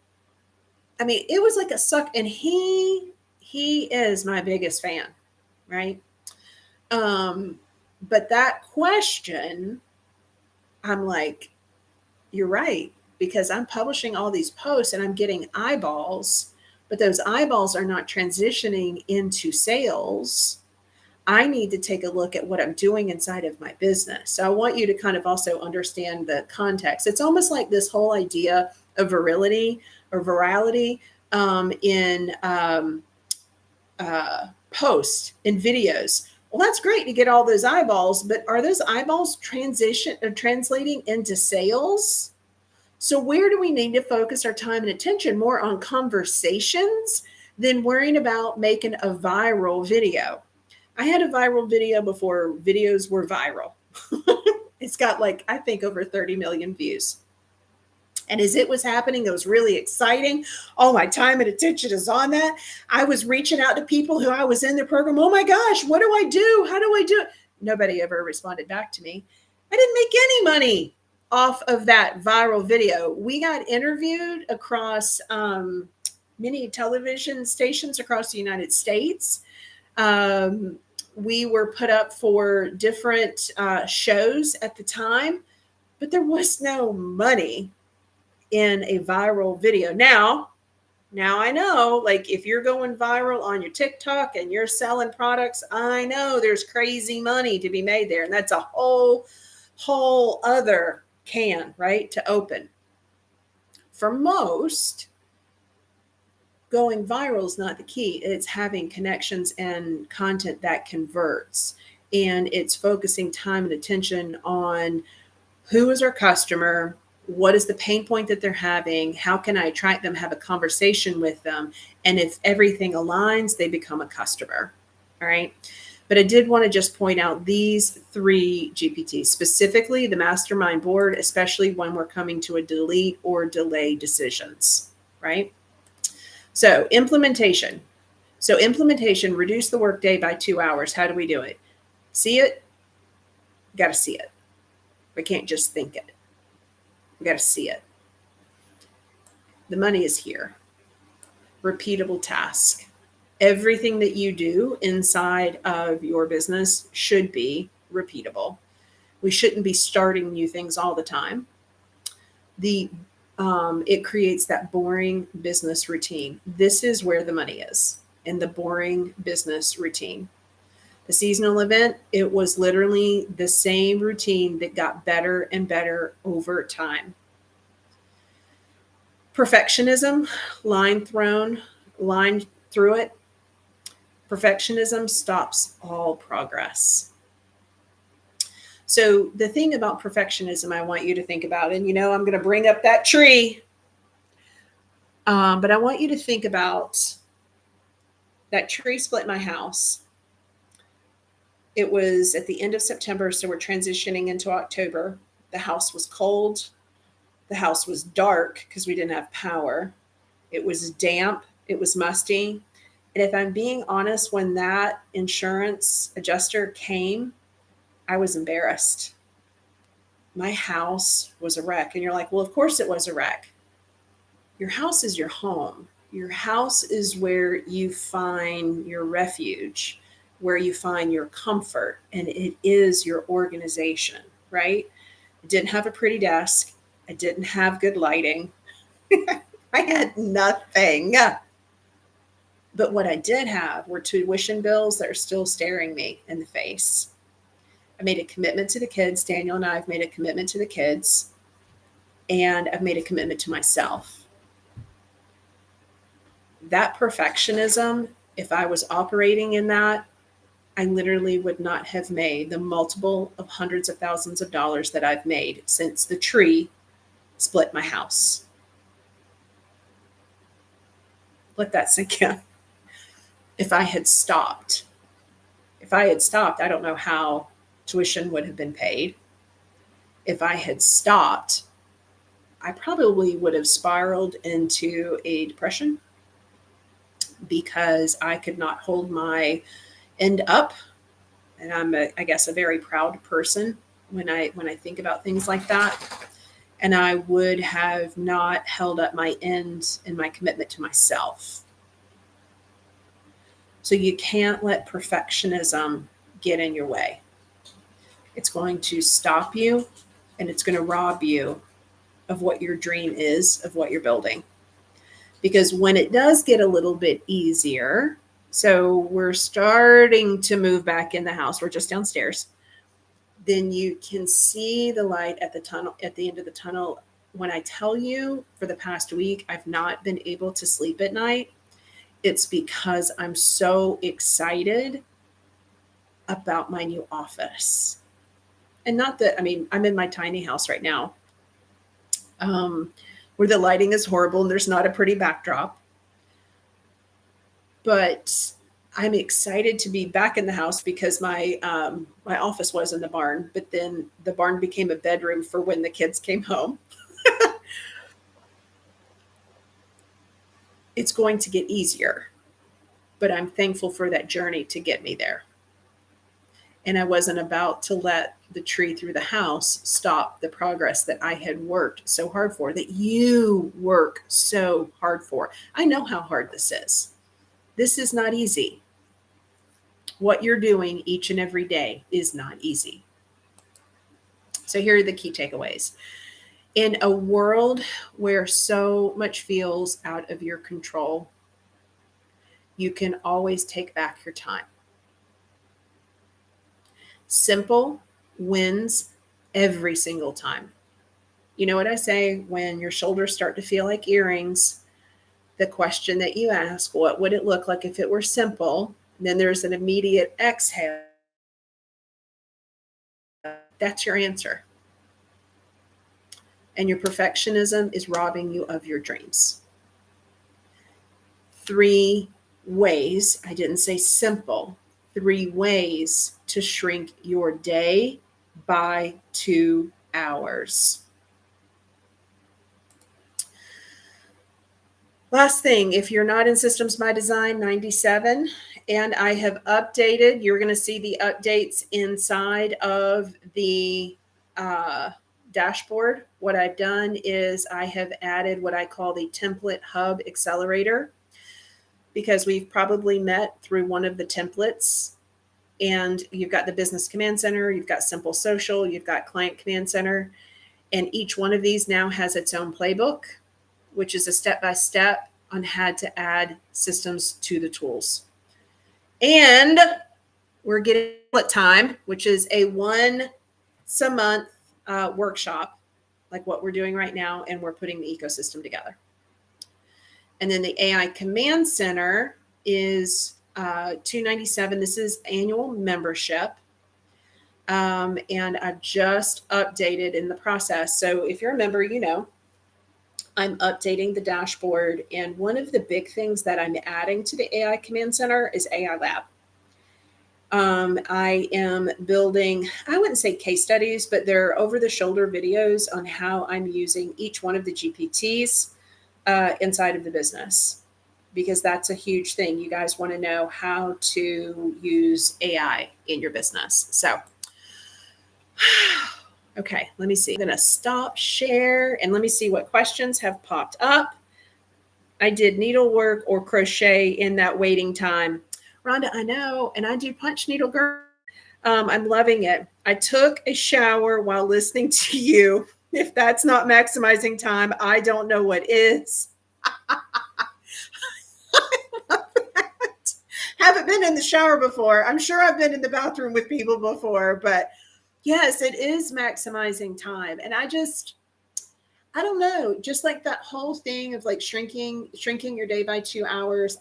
[SPEAKER 1] I mean, it was like a suck. And he is my biggest fan, right? But that question, I'm like, you're right, because I'm publishing all these posts and I'm getting eyeballs, but those eyeballs are not transitioning into sales. I need to take a look at what I'm doing inside of my business. So I want you to kind of also understand the context. It's almost like this whole idea of virality in posts and videos. Well, that's great to get all those eyeballs, but are those eyeballs translating into sales? So where do we need to focus our time and attention? More on conversations than worrying about making a viral video. I had a viral video before videos were viral. It's got like, I think, over 30 million views. And as it was happening, it was really exciting. All my time and attention is on that. I was reaching out to people who I was in the program. Oh my gosh, what do I do? How do I do it? Nobody ever responded back to me. I didn't make any money off of that viral video. We got interviewed across many television stations across the United States. We were put up for different shows at the time, but there was no money in a viral video. Now I know, like, if you're going viral on your TikTok and you're selling products, I know there's crazy money to be made there. And that's a whole other can, right, to open. For most, going viral is not the key. It's having connections and content that converts. And it's focusing time and attention on who is our customer, what is the pain point that they're having, how can I attract them, have a conversation with them. And if everything aligns, they become a customer. All right. But I did want to just point out these 3 GPTs, specifically the mastermind board, especially when we're coming to a delete or delay decisions, right? So implementation. Reduce the workday by 2 hours. How do we do it? See it? Got to see it. We can't just think it. We got to see it. The money is here. Repeatable task. Everything that you do inside of your business should be repeatable. We shouldn't be starting new things all the time. It creates that boring business routine. This is where the money is, in the boring business routine. The seasonal event, it was literally the same routine that got better and better over time. Perfectionism, line through it. Perfectionism stops all progress. So the thing about perfectionism I want you to think about, and I'm going to bring up that tree, but I want you to think about that tree split my house. It was at the end of September, so we're transitioning into October. The house was cold. The house was dark because we didn't have power. It was damp. It was musty. And if I'm being honest, when that insurance adjuster came, I was embarrassed. My house was a wreck. And you're like, well, of course it was a wreck. Your house is your home. Your house is where you find your refuge, where you find your comfort, and it is your organization, right? I didn't have a pretty desk. I didn't have good lighting. I had nothing. But what I did have were tuition bills that are still staring me in the face. I made a commitment to the kids. Daniel and I have made a commitment to the kids, and I've made a commitment to myself. That perfectionism, if I was operating in that, I literally would not have made the multiple of hundreds of thousands of dollars that I've made since the tree split my house. Let that sink in. If I had stopped, I don't know how tuition would have been paid. If I had stopped, I probably would have spiraled into a depression because I could not hold my end up. And I'm, I guess, a very proud person when I think about things like that. And I would have not held up my end in my commitment to myself. So you can't let perfectionism get in your way. It's going to stop you, and it's going to rob you of what your dream is, of what you're building. Because when it does get a little bit easier, so we're starting to move back in the house, we're just downstairs, then you can see the light at the end of the tunnel. When I tell you for the past week, I've not been able to sleep at night, it's because I'm so excited about my new office. And not that, I'm in my tiny house right now, where the lighting is horrible and there's not a pretty backdrop. But I'm excited to be back in the house because my office was in the barn, but then the barn became a bedroom for when the kids came home. It's going to get easier, but I'm thankful for that journey to get me there. And I wasn't about to let the tree through the house stop the progress that I had worked so hard for, that you work so hard for. I know how hard this is. This is not easy. What you're doing each and every day is not easy. So here are the key takeaways. In a world where so much feels out of your control, you can always take back your time. Simple wins every single time. You know what I say? When your shoulders start to feel like earrings, the question that you ask, what would it look like if it were simple? And then there's an immediate exhale. That's your answer. And your perfectionism is robbing you of your dreams. 3 ways, I didn't say simple, 3 ways to shrink your day by 2 hours. Last thing, if you're not in Systems by Design 97, and I have updated, you're going to see the updates inside of the dashboard. What I've done is I have added what I call the Template Hub Accelerator, because we've probably met through one of the templates. And you've got the Business Command Center, you've got Simple Social, you've got Client Command Center, and each one of these now has its own playbook, which is a step-by-step on how to add systems to the tools. And we're getting Template Time, which is a once-a-month workshop, like what we're doing right now, and we're putting the ecosystem together. And then the AI Command Center is $297. This is annual membership. And I've just updated in the process. So if you're a member, you know, I'm updating the dashboard. And one of the big things that I'm adding to the AI Command Center is AI Lab. I am building, I wouldn't say case studies, but they're over the shoulder videos on how I'm using each one of the GPTs inside of the business, because that's a huge thing. You guys want to know how to use AI in your business. So, okay, let me see. I'm going to stop share and let me see what questions have popped up. I did needlework or crochet in that waiting time. Rhonda, I know, and I do punch needle girl. I'm loving it. I took a shower while listening to you. If that's not maximizing time, I don't know what is. I love that. Haven't been in the shower before. I'm sure I've been in the bathroom with people before, but yes, it is maximizing time. And I don't know, just like that whole thing of like shrinking your day by 2 hours.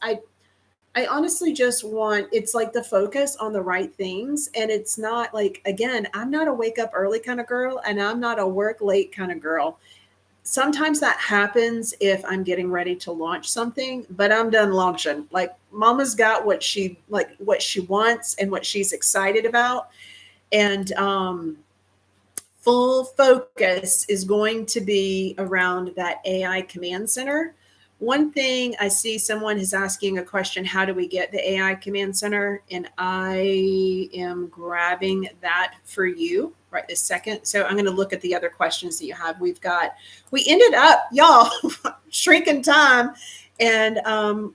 [SPEAKER 1] I honestly just want, it's like the focus on the right things. And it's not like, again, I'm not a wake up early kind of girl, and I'm not a work late kind of girl. Sometimes that happens if I'm getting ready to launch something, but I'm done launching. Like mama's got what she wants and what she's excited about. And full focus is going to be around that AI Command Center. One thing I see, someone is asking a question, how do we get the AI Command Center? And I am grabbing that for you right this second. So I'm going to look at the other questions that you have. We ended up, y'all, shrinking time, and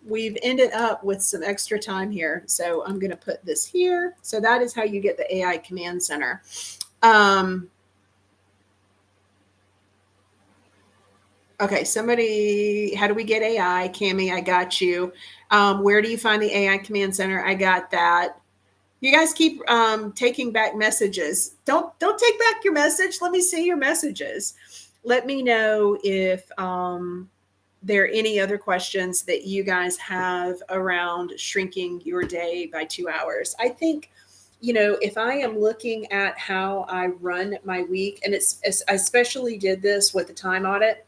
[SPEAKER 1] we've ended up with some extra time here. So I'm going to put this here. So that is how you get the AI Command Center. Okay, somebody, how do we get AI? Cami, I got you. Where do you find the AI Command Center? I got that. You guys keep taking back messages. Don't take back your message. Let me see your messages. Let me know if there are any other questions that you guys have around shrinking your day by 2 hours. I think, you know, if I am looking at how I run my week, and I especially did this with the time audit.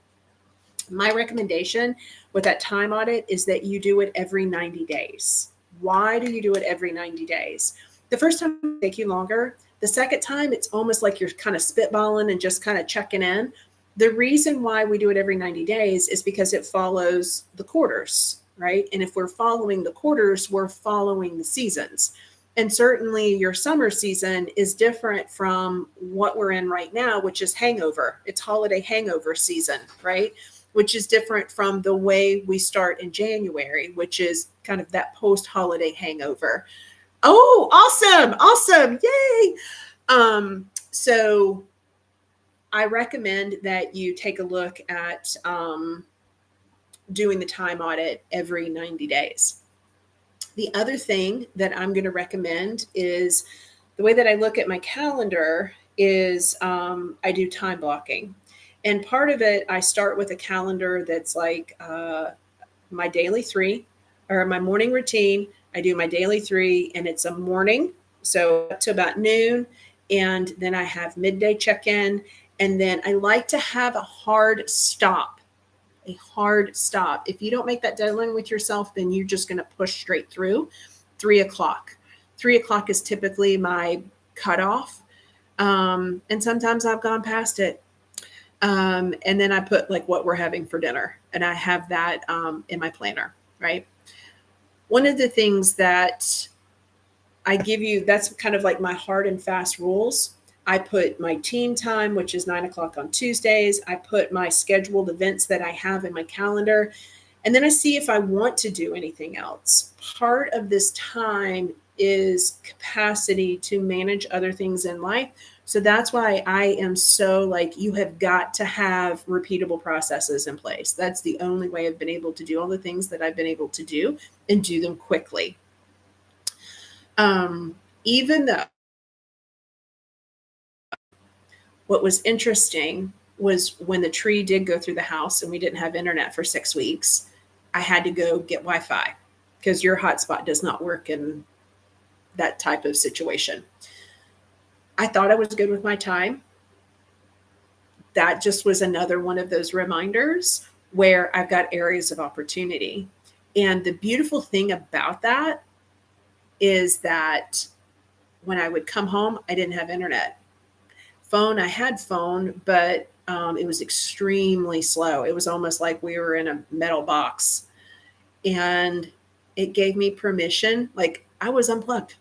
[SPEAKER 1] My recommendation with that time audit is that you do it every 90 days. Why do you do it every 90 days? The first time it take you longer. The second time, it's almost like you're kind of spitballing and just kind of checking in. The reason why we do it every 90 days is because it follows the quarters, right? And if we're following the quarters, we're following the seasons. And certainly your summer season is different from what we're in right now, which is hangover. It's holiday hangover season, right? Which is different from the way we start in January, which is kind of that post-holiday hangover. Oh, awesome. Yay. So I recommend that you take a look at doing the time audit every 90 days. The other thing that I'm going to recommend is the way that I look at my calendar is I do time blocking. And part of it, I start with a calendar that's like my daily 3 or my morning routine. I do my daily 3, and it's a morning, so up to about noon. And then I have midday check-in. And then I like to have a hard stop. If you don't make that deadline with yourself, then you're just going to push straight through 3 o'clock. 3 o'clock is typically my cutoff. And sometimes I've gone past it. And then I put like what we're having for dinner, and I have that in my planner, right? One of the things that I give you, that's kind of like my hard and fast rules. I put my team time, which is 9 o'clock on Tuesdays. I put my scheduled events that I have in my calendar, and then I see if I want to do anything else. Part of this time is capacity to manage other things in life. So that's why I am so like, you have got to have repeatable processes in place. That's the only way I've been able to do all the things that I've been able to do and do them quickly. Even though what was interesting was when the tree did go through the house and we didn't have internet for 6 weeks, I had to go get Wi-Fi because your hotspot does not work in that type of situation. I thought I was good with my time. That just was another one of those reminders where I've got areas of opportunity. And the beautiful thing about that is that when I would come home, I didn't have internet. Phone, I had phone, but it was extremely slow. It was almost like we were in a metal box. And it gave me permission, like I was unplugged.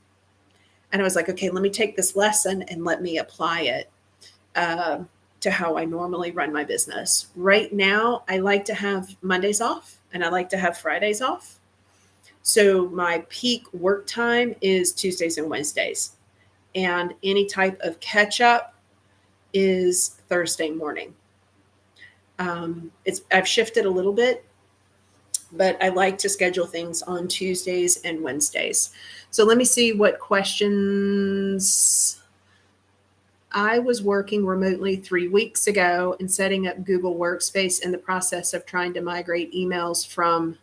[SPEAKER 1] And I was like, okay, let me take this lesson and let me apply it uh, to how I normally run my business. Right now, I like to have Mondays off and I like to have Fridays off. So my peak work time is Tuesdays and Wednesdays. And any type of catch up is Thursday morning. I've shifted a little bit, but I like to schedule things on Tuesdays and Wednesdays. So let me see what questions. I was working remotely 3 weeks ago and setting up Google Workspace in the process of trying to migrate emails from.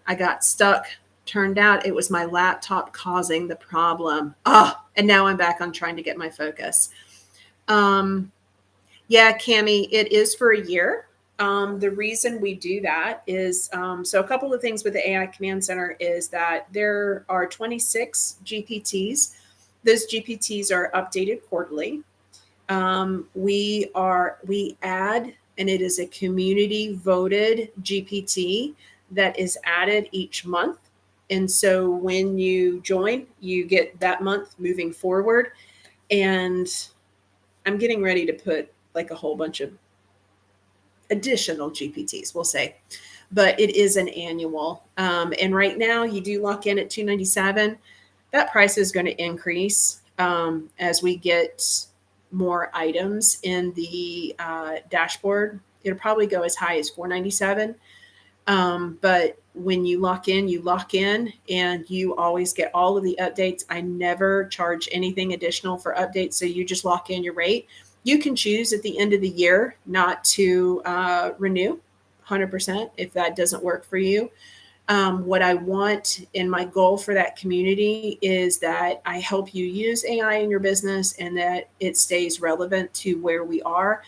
[SPEAKER 1] I got stuck. Turned out it was my laptop causing the problem. And now I'm back on trying to get my focus. Yeah, Cami, it is for a year. The reason we do that is so a couple of things with the AI Command Center is that there are 26 GPTs. Those GPTs are updated quarterly. We add, and it is a community voted GPT that is added each month. And so when you join, you get that month moving forward. And I'm getting ready to put like a whole bunch of additional GPTs, we'll say, but it is an annual. And right now you do lock in at $297. That price is going to increase as we get more items in the dashboard. It'll probably go as high as $497. But when you lock in and you always get all of the updates. I never charge anything additional for updates. So you just lock in your rate. You can choose at the end of the year not to renew 100% if that doesn't work for you. What I want and my goal for that community is that I help you use AI in your business and that it stays relevant to where we are.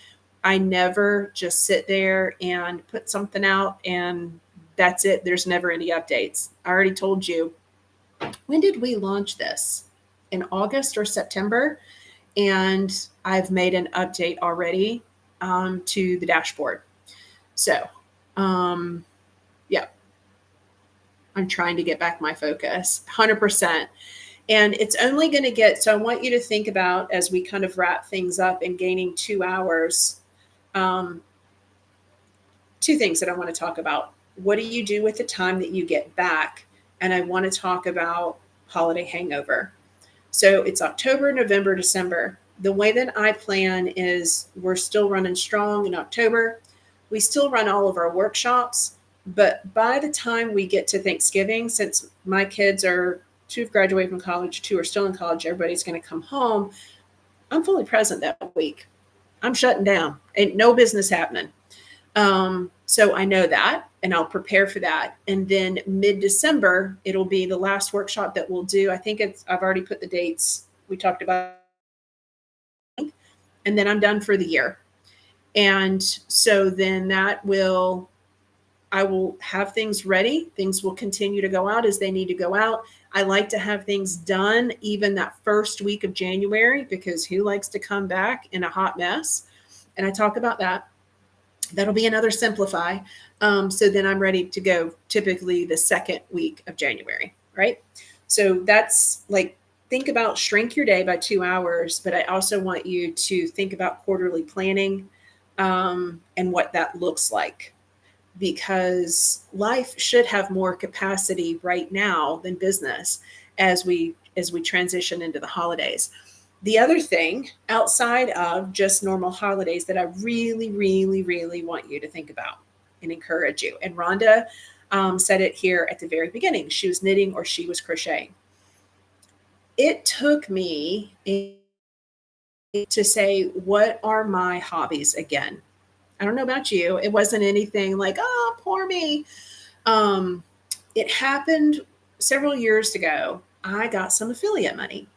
[SPEAKER 1] I never just sit there and put something out and that's it. There's never any updates. I already told you. When did we launch this? In August or September? And I've made an update already to the dashboard. So, yeah, I'm trying to get back my focus 100%. And it's only going to get, so I want you to think about as we kind of wrap things up and gaining 2 hours, two things that I want to talk about. What do you do with the time that you get back? And I want to talk about holiday hangover. So it's October, November, December. The way that I plan is we're still running strong in October. We still run all of our workshops. But by the time we get to Thanksgiving, since my kids are 2 have graduated from college, 2 are still in college, everybody's going to come home. I'm fully present that week. I'm shutting down. Ain't no business happening. So I know that and I'll prepare for that. And then mid-December, it'll be the last workshop that we'll do. I think I've already put the dates we talked about. And then I'm done for the year. And so then I will have things ready. Things will continue to go out as they need to go out. I like to have things done even that first week of January because who likes to come back in a hot mess? And I talk about that. That'll be another simplify. So then I'm ready to go typically the second week of January, right? So that's like, think about shrink your day by 2 hours, but I also want you to think about quarterly planning and what that looks like. Because life should have more capacity right now than business as we transition into the holidays. The other thing outside of just normal holidays that I really, really, really want you to think about and encourage you. And Rhonda said it here at the very beginning. She was knitting or she was crocheting. It took me to say, what are my hobbies again? I don't know about you. It wasn't anything like, oh, poor me. Um, it happened several years ago. I got some affiliate money.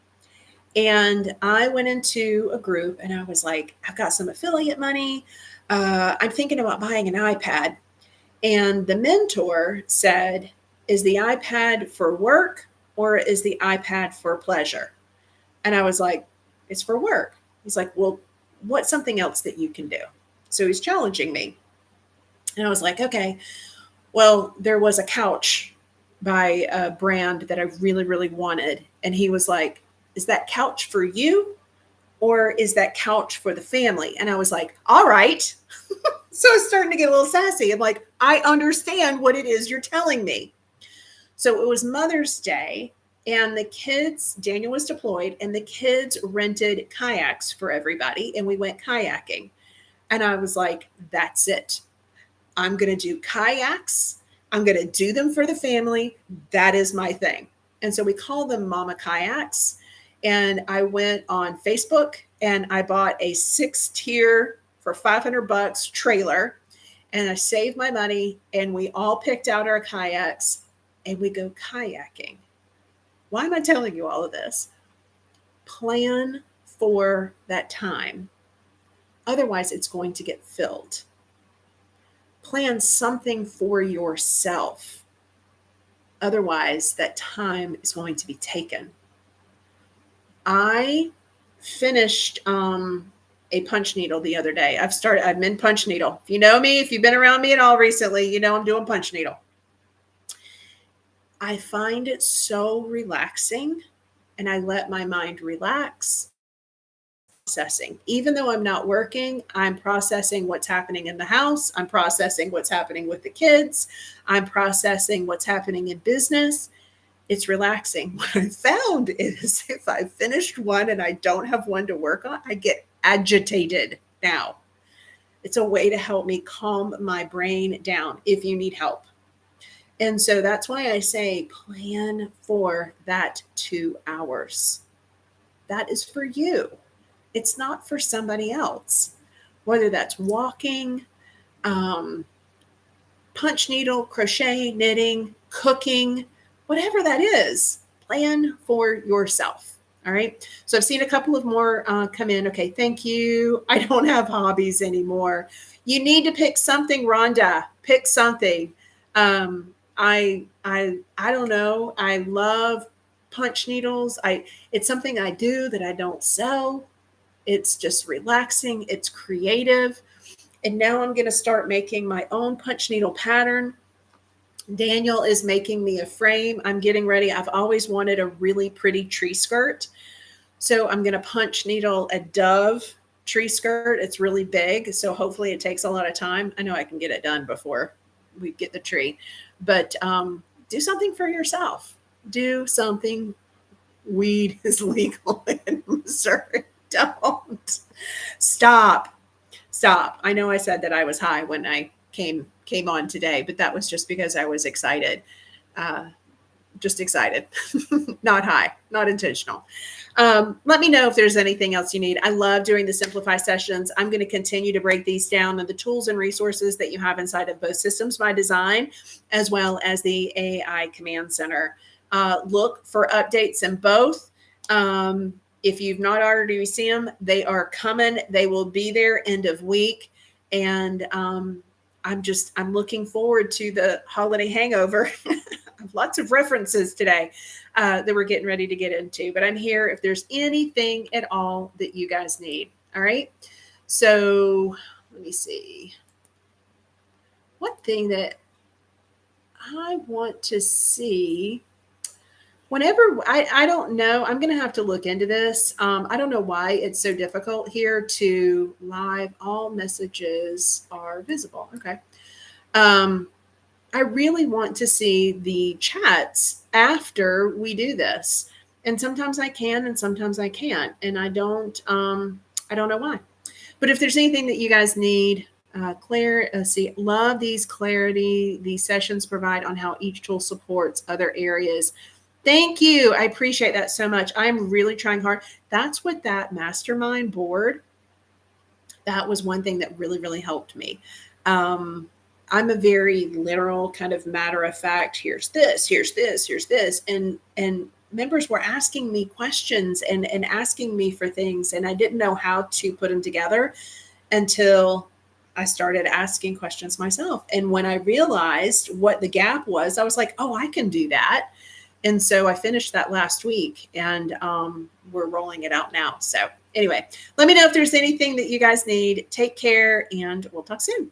[SPEAKER 1] And I went into a group and I was like, I've got some affiliate money. I'm thinking about buying an iPad. And the mentor said, is the iPad for work or is the iPad for pleasure? And I was like, it's for work. He's like, well, what's something else that you can do? So he's challenging me. And I was like, okay, well, there was a couch by a brand that I really, really wanted. And he was like, is that couch for you or is that couch for the family? And I was like, all right. So I was starting to get a little sassy. I'm like, I understand what it is you're telling me. So it was Mother's Day, and the kids, Daniel was deployed, and the kids rented kayaks for everybody, and we went kayaking. And I was like, that's it. I'm going to do kayaks. I'm going to do them for the family. That is my thing. And so we call them Mama Kayaks. And I went on Facebook and I bought a 6-tier for $500 trailer. And I saved my money and we all picked out our kayaks and we go kayaking. Why am I telling you all of this? Plan for that time. Otherwise, it's going to get filled. Plan something for yourself. Otherwise, that time is going to be taken. I finished a punch needle the other day. I'm in punch needle. If you know me, if you've been around me at all recently, you know I'm doing punch needle. I find it so relaxing and I let my mind relax. Processing. Even though I'm not working, I'm processing what's happening in the house. I'm processing what's happening with the kids. I'm processing what's happening in business. It's relaxing. What I found is if I finished one and I don't have one to work on, I get agitated now. It's a way to help me calm my brain down if you need help. And so that's why I say plan for that 2 hours. That is for you. It's not for somebody else, whether that's walking, punch needle, crochet, knitting, cooking, whatever that is, plan for yourself. All right. So I've seen a couple of more come in. Okay. Thank you. I don't have hobbies anymore. You need to pick something, Rhonda. Pick something. I don't know. I love punch needles. It's something I do that I don't sell. It's just relaxing. It's creative. And now I'm going to start making my own punch needle pattern. Daniel is making me a frame. I'm getting ready. I've always wanted a really pretty tree skirt. So I'm going to punch needle a dove tree skirt. It's really big. So hopefully it takes a lot of time. I know I can get it done before we get the tree. But do something for yourself. Do something. Weed is legal in Missouri. Don't. Stop. I know I said that I was high when I came on today, but that was just because I was excited. Just excited. Not high, not intentional. Let me know if there's anything else you need. I love doing the Simplify sessions. I'm going to continue to break these down and the tools and resources that you have inside of both Systems by Design as well as the AI Command Center. Look for updates in both. If you've not already seen them, they are coming. They will be there end of week. And I'm looking forward to the holiday hangover. Lots of references today that we're getting ready to get into. But I'm here if there's anything at all that you guys need. All right. So let me see. One thing that I want to see. Whenever I don't know, I'm going to have to look into this. I don't know why it's so difficult here to live. All messages are visible. Okay. I really want to see the chats after we do this. And sometimes I can and sometimes I can't. And I don't know why. But if there's anything that you guys need, love these clarity. These sessions provide on how each tool supports other areas. Thank you. I appreciate that so much. I'm really trying hard. That's what that mastermind board, that was one thing that really, really helped me. I'm a very literal kind of matter of fact. Here's this, here's this, here's this. And members were asking me questions and asking me for things. And I didn't know how to put them together until I started asking questions myself. And when I realized what the gap was, I was like, oh, I can do that. And so I finished that last week, and we're rolling it out now. So anyway, let me know if there's anything that you guys need. Take care, and we'll talk soon.